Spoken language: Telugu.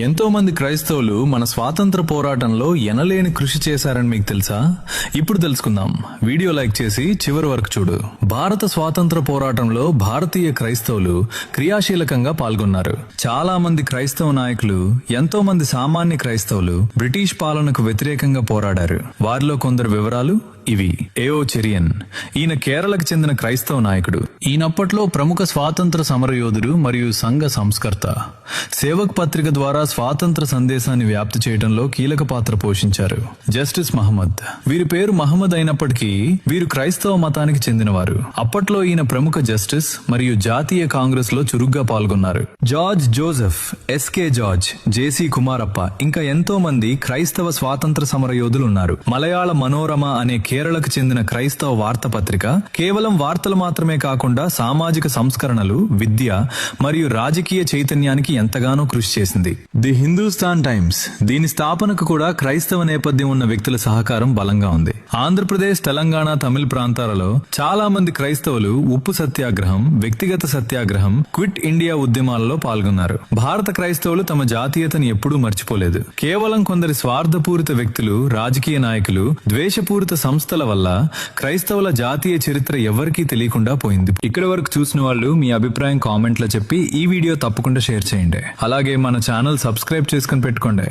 ఎంతో మంది క్రైస్తవులు మన స్వాతంత్ర పోరాటంలో ఎనలేని కృషి చేశారని మీకు తెలుసా? ఇప్పుడు తెలుసుకుందాం. వీడియో లైక్ చేసి చివరి వరకు చూడు. భారత స్వాతంత్ర పోరాటంలో భారతీయ క్రైస్తవులు క్రియాశీలకంగా పాల్గొన్నారు. చాలా మంది క్రైస్తవ నాయకులు, ఎంతో మంది సామాన్య క్రైస్తవులు బ్రిటిష్ పాలనకు వ్యతిరేకంగా పోరాడారు. వారిలో కొందరు వివరాలు ఇవి. ఏఓ చెరియన్, ఈయన కేరళకు చెందిన క్రైస్తవ నాయకుడు. ఈయనప్పట్లో ప్రముఖ స్వాతంత్ర సమరయోధుడు మరియు సంఘ సంస్కర్త. సేవక్ పత్రిక ద్వారా స్వాతంత్ర సందేశాన్ని వ్యాప్తి చేయడంలో కీలక పాత్ర పోషించారు. జస్టిస్ మహమ్మద్, వీరి పేరు మహమ్మద్ అయినప్పటికీ వీరు క్రైస్తవ మతానికి చెందినవారు. అప్పట్లో ఈయన ప్రముఖ జస్టిస్ మరియు జాతీయ కాంగ్రెస్ లో చురుగ్గా పాల్గొన్నారు. జార్జ్ జోసెఫ్, ఎస్కే జార్జ్, జేసీ కుమారప్ప, ఇంకా ఎంతో మంది క్రైస్తవ స్వాతంత్ర సమరయోధులు ఉన్నారు. మలయాళ మనోరమ అనే కేరళకు చెందిన క్రైస్తవ వార్తాపత్రిక కేవలం వార్తలు మాత్రమే కాకుండా సామాజిక సంస్కరణలు, విద్య మరియు రాజకీయ చైతన్యానికి ఎంతగానో కృషి చేసింది. ది హిందూస్థాన్ టైమ్స్, దీని స్థాపనకు కూడా క్రైస్తవ నేపథ్యం ఉన్న వ్యక్తుల సహకారం బలంగా ఉంది. ఆంధ్రప్రదేశ్, తెలంగాణ, తమిళ ప్రాంతాలలో చాలా మంది క్రైస్తవులు ఉప్పు సత్యాగ్రహం, వ్యక్తిగత సత్యాగ్రహం, క్విట్ ఇండియా ఉద్యమాలలో పాల్గొన్నారు. భారత క్రైస్తవులు తమ జాతీయతను ఎప్పుడూ మర్చిపోలేదు. కేవలం కొందరి స్వార్థపూరిత వ్యక్తులు, రాజకీయ నాయకులు, ద్వేషపూరిత సంస్థల వల్ల క్రైస్తవుల జాతీయ చరిత్ర ఎవరికీ తెలియకుండా పోయింది. ఇక్కడ వరకు చూసిన వాళ్ళు మీ అభిప్రాయం కామెంట్లో చెప్పి ఈ వీడియో తప్పకుండా షేర్ చేయండి. అలాగే మన ఛానల్ సబ్స్క్రైబ్ చేసుకుని పెట్టుకోండి.